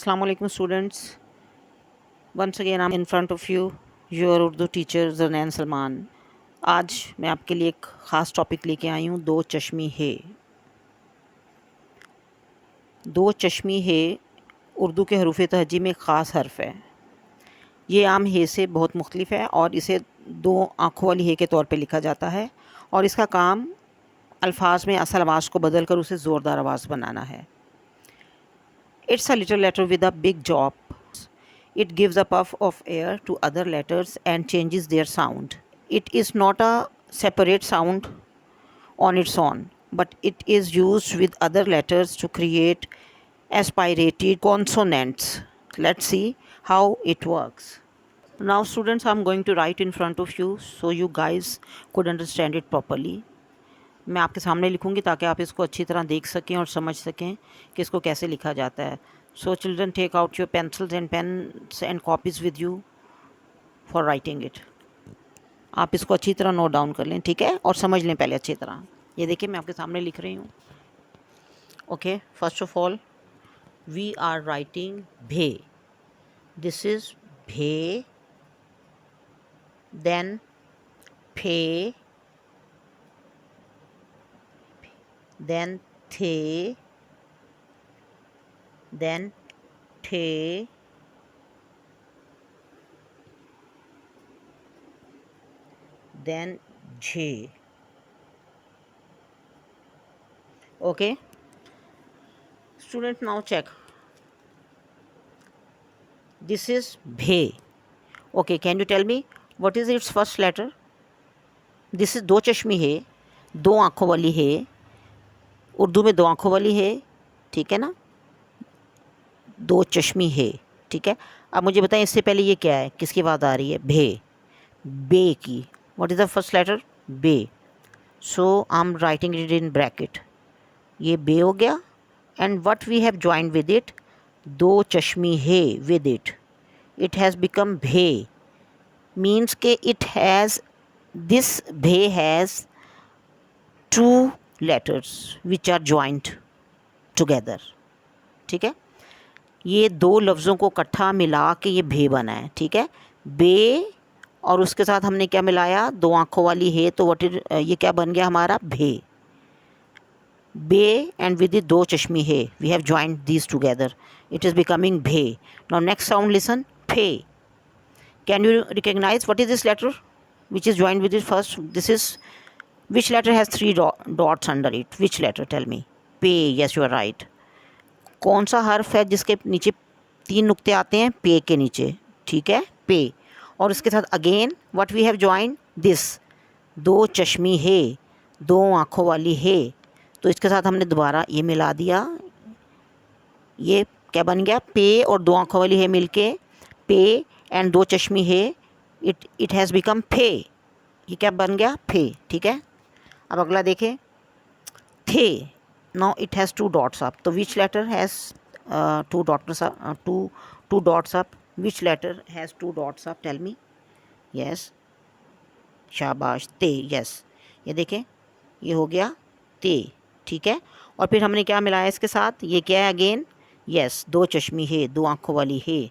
Assalamu alaikum students. Once again I'm in front of you, your Urdu teacher Zarnain Salman. आज मैं आपके लिए एक ख़ास टॉपिक लेके आई हूँ, दो चश्मी है। दो चश्मी है उर्दू के हरूफ तहजी में ख़ास हर्फ है। ये आम है से बहुत मुख्तलिफ है और इसे दो आँखों वाली है के तौर पे लिखा जाता है और इसका काम अल्फाज में असल आवाज़ को बदल कर उसे ज़ोरदार आवाज़ बनाना है। It's a little letter with a big job. It gives a puff of air to other letters and changes their sound. It is not a separate sound on its own, but it is used with other letters to create aspirated consonants. Let's see how it works. Now students, I'm going to write in front of you so you guys could understand it properly. मैं आपके सामने लिखूँगी ताकि आप इसको अच्छी तरह देख सकें और समझ सकें कि इसको कैसे लिखा जाता है. So children, take out your pencils and pens and copies with you for writing it. आप इसको अच्छी तरह नोट डाउन कर लें, ठीक है, और समझ लें पहले अच्छी तरह. ये देखिए मैं आपके सामने लिख रही हूँ. Okay, first of all we are writing भे. दिस इज़ भे, देन फे, then the, then the, then j. Okay, student, now check. This is bhe. Okay, can you tell me what is its first letter? This is दो चश्मी है, दो आँखों वाली है. उर्दू में दो आँखों वाली है, ठीक है ना, दो चश्मी है, ठीक है. अब मुझे बताएं इससे पहले ये क्या है, किसकी आवाज़ आ रही है? भे, बे की. What is the first letter? बे. So I am writing it in bracket. ये बे हो गया. And what we have joined with it? दो चश्मी है with it. It has become भे. मीन्स के इट हैज़, दिस भे has two letters which are joined together. ठीक है, ये दो लफ्ज़ों को इकट्ठा मिला के ये भे बना है, ठीक है. बे और उसके साथ हमने क्या मिलाया? दो आँखों वाली है, तो व्हाट इज, ये क्या बन गया हमारा? भे. बे एंड विद इट दो चश्मी है, we have joined these together. It is becoming भे. Now next sound, listen. फे. Can you recognise what is this letter which is joined with it first? This is, which letter has three dots under it? Which letter? Tell me. पे. Yes, you are right. कौन सा हर्फ है जिसके नीचे तीन नुक्ते आते हैं? पे के नीचे, ठीक है, पे. और इसके साथ again what we have join? This. दो चश्मी है, दो आँखों वाली है, तो इसके साथ हमने दोबारा ये मिला दिया. ये क्या बन गया? पे और दो आँखों वाली है मिलके पे, एंड दो चश्मी है, इट हैज़ बिकम फे. ये क्या बन गया? फे, ठीक है. अब अगला देखें, थे. Now it has two dots up. तो which letter has two dots up? Two dots up. Which letter has two dots up? Tell me. Yes, शाबाश, ते. यस, ये देखें, ये हो गया ते, ठीक है. और फिर हमने क्या मिलाया इसके साथ? ये क्या है अगेन? यस, दो चश्मी है, दो आँखों वाली है,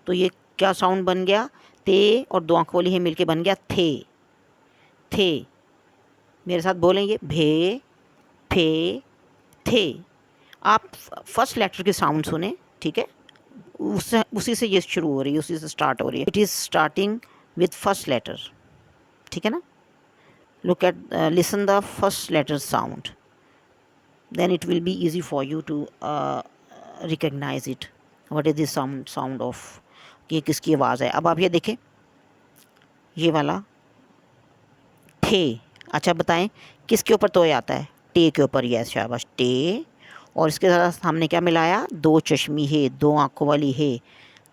तो ये क्या साउंड बन गया? ते और दो आँखों वाली है मिलके बन गया थे. थे. मेरे साथ बोलेंगे, भे, फे, थे. आप फर्स्ट लेटर के साउंड सुने, ठीक है, उसी से ये शुरू हो रही है, उसी से स्टार्ट हो रही है. It is starting with first letter, ठीक है ना. Look at, listen the first letter sound, then it will be easy for you to recognise it. What is this sound of, ये किसकी आवाज़ है? अब आप ये देखें, ये वाला थे. अच्छा बताएं किसके ऊपर तो आता है? टे के ऊपर. यस, शाबाश, टे. और इसके साथ हमने क्या मिलाया? दो चश्मी है, दो आँखों वाली है,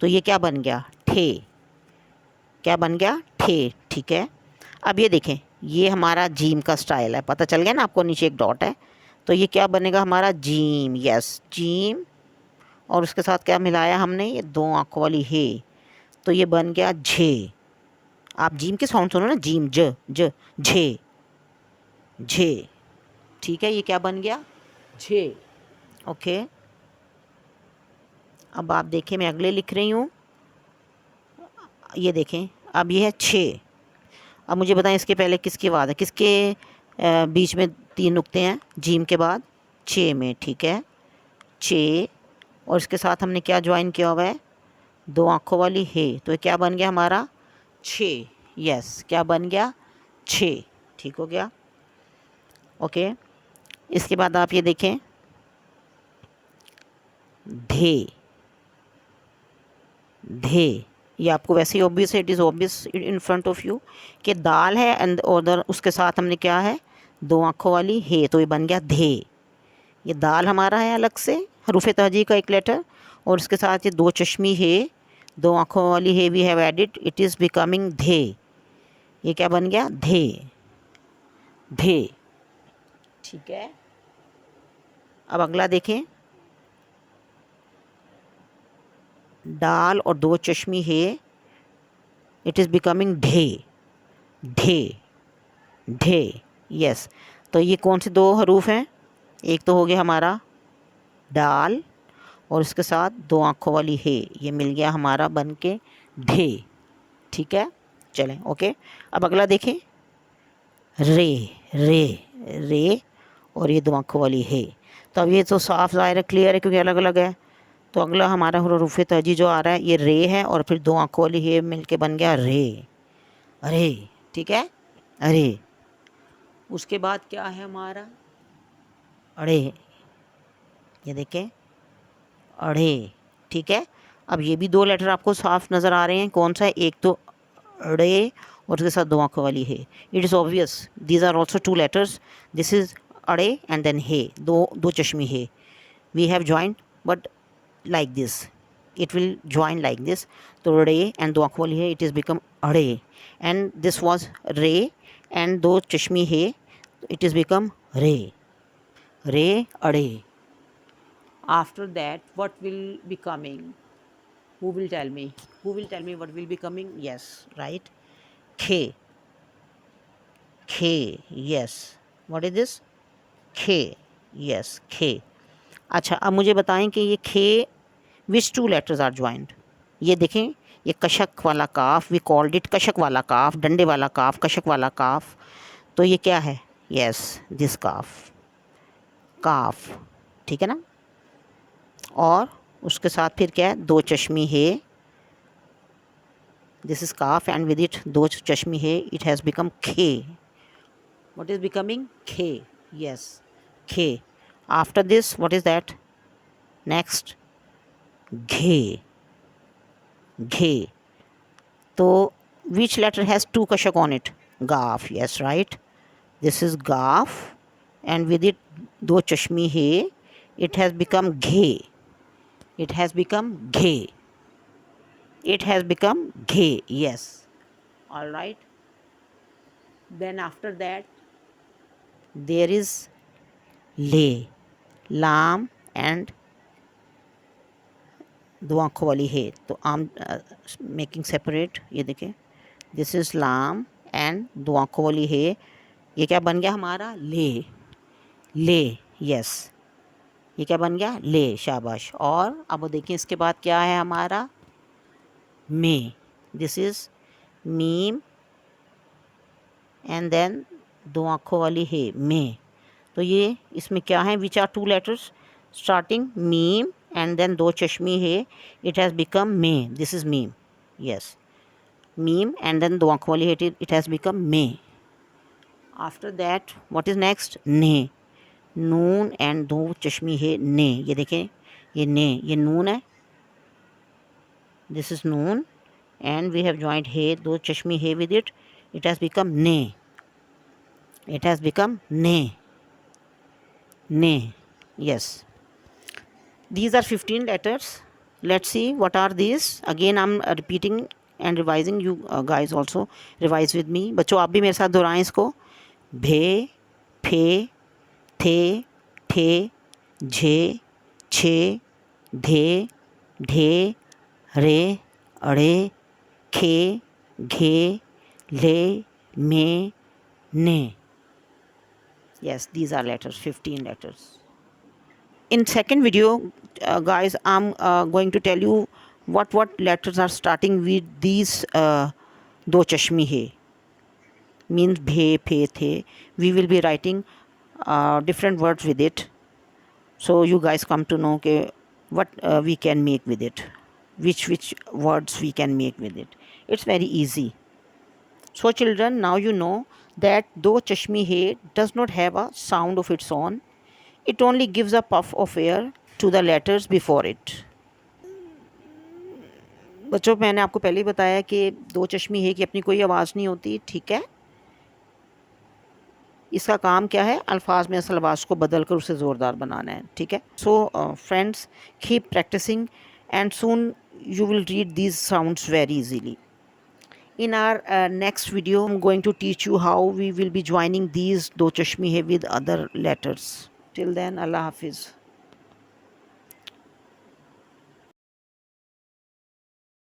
तो ये क्या बन गया? ठे. क्या बन गया? ठे, ठीक है. अब ये देखें, ये हमारा जीम का स्टाइल है, पता चल गया ना आपको, नीचे एक डॉट है, तो ये क्या बनेगा हमारा? जीम. Yes, gym. और उसके साथ क्या मिलाया हमने? ये दो आँखों वाली है, तो ये बन गया झे. आप जीम के साउंड सुनो ना, जीम, ज, ज, झे, झे, ठीक है. ये क्या बन गया? झे. ओके. अब आप देखें मैं अगले लिख रही हूँ, ये देखें अब ये है 6। अब मुझे बताएं इसके पहले किसकी आवाज़ है, किसके बीच में 3 नुक्ते हैं जीम के बाद, 6 में, ठीक है, 6 और इसके साथ हमने क्या ज्वाइन किया हुआ है, 2 आँखों वाली है, तो ये क्या बन गया हमारा 6। यस, क्या बन गया 6, ठीक हो गया। ओके, इसके बाद आप ये देखें धे, धे, ये आपको वैसे ही ऑब्वियस है, it is obvious in front of you कि दाल है एंड उधर उसके साथ हमने क्या है 2 आँखों वाली है, तो ये बन गया धे। ये दाल हमारा है अलग से हरूफ तहजी का एक लेटर, और इसके साथ ये 2 चश्मी है, 2 आँखों वाली है, we have added, it is becoming धे। ये क्या बन गया धे, धे, ठीक है। अब अगला देखें, डाल और 2 चश्मी है, इट इज़ बिकमिंग ढे, ढे, ढे, यस। तो ये कौन से 2 हरूफ हैं, एक तो हो गया हमारा डाल और इसके साथ 2 आँखों वाली है, ये मिल गया हमारा बन के ढे, ठीक है। चलें ओके, अब अगला देखें रे, रे, रे और ये 2 आँखों वाली है। तो अब ये तो साफ ज़ाहिर है, क्लियर है क्योंकि अलग अलग है। तो अगला हमारा हरूफ तहजी जो आ रहा है ये रे है और फिर 2 आँखों वाली है मिल के बन गया रे, अरे, ठीक है, अरे। उसके बाद क्या है हमारा अड़े, ये देखें अड़े, ठीक है। अब ये भी 2 लेटर आपको साफ नज़र आ रहे हैं, कौन सा है, एक तो अड़े और उसके साथ 2 आँखों वाली है, it is obvious these are also 2 letters, this is अड़े एंड देन है, दो चश्मी है, we have joint but like this, it will join like this. तो रे एंड 2 आँखों वाली है, it is become अड़े, and this was रे and 2 चश्मी है, it is become रे, रे अड़े। After that what will be coming, who will tell me, who will tell me what will be coming? Yes, right, खे, खे, yes, what is this, खे, yes, खे। अच्छा अब मुझे बताएं कि ये खे विच 2 लेटर्स आर ज्वाइंट। ये देखें ये कशक वाला काफ, वी कॉल्ड इट कशक वाला काफ, डंडे वाला काफ, कशक वाला काफ, तो ये क्या है, यस दिस काफ, काफ, ठीक है ना। और उसके साथ फिर क्या है 2 चश्मी है, this is calf and with it 2 चश्मी है, इट हैज़ बिकम खे, व्हाट इज़ बिकमिंग खे, यस खे। After this what is that, next घे, घे, तो which letter has 2 kashak on it, गाफ, yes right, this is गाफ and with it 2 चश्मी है, it has become घे, it has become घे, it has become घे, yes, all right। then after that there is ले, लाम एंड 2 आँखों वाली है, तो आम मेकिंग सेपरेट, ये देखें दिस इज़ लाम एंड 2 आँखों वाली है, ये क्या बन गया हमारा ले, ले, यस, ये क्या बन गया ले, शाबाश। और अब देखिए इसके बाद क्या है हमारा में, दिस इज़ मीम एंड देन 2 आँखों वाली है में, तो ये इसमें क्या है, विच आर 2 लेटर्स स्टार्टिंग मीम and then 2 चश्मी है, it has become में, this is मीम, yes, मीम and then 2 आँखों वाली है, it has become में। after that what is next, ने, नून and 2 चश्मी है ने, ये देखें ये ने, ये नून है, this is Noon and we have joined है, 2 चश्मी है with it, it has become ने, it has become ने, ने, yes। These are 15 letters. Let's see what are these. Again I'm repeating and revising, you guys also revise with me. बच्चों आप भी मेरे साथ दोहराएं इसको, भे, फे, थे, ठे, झे, छे, धे, ढे, रे, अड़े, खे, घे, ले, में, ने। Yes, these are letters, 15 letters. In second video, guys, I'm going to tell you what letters are starting with these do chashmi hai, means bhe, phe, the. We will be writing different words with it, so you guys come to know what we can make with it, which words we can make with it. It's very easy. So children, now you know that do chashmi hai does not have a sound of its own. It only gives a puff of air to the letters before it. बच्चों, मैंने आपको पहले ही बताया कि दो चश्मी है कि अपनी कोई आवाज़ नहीं होती, ठीक है। इसका काम क्या है, अल्फाज में असल आवाज़ को बदल कर उसे ज़ोरदार बनाना है, ठीक है। So friends, keep practising and soon you will read these sounds very easily. In our next video, I'm going to teach you how we will be joining these do chashmi hai with other letters. Till then, Allah Hafiz.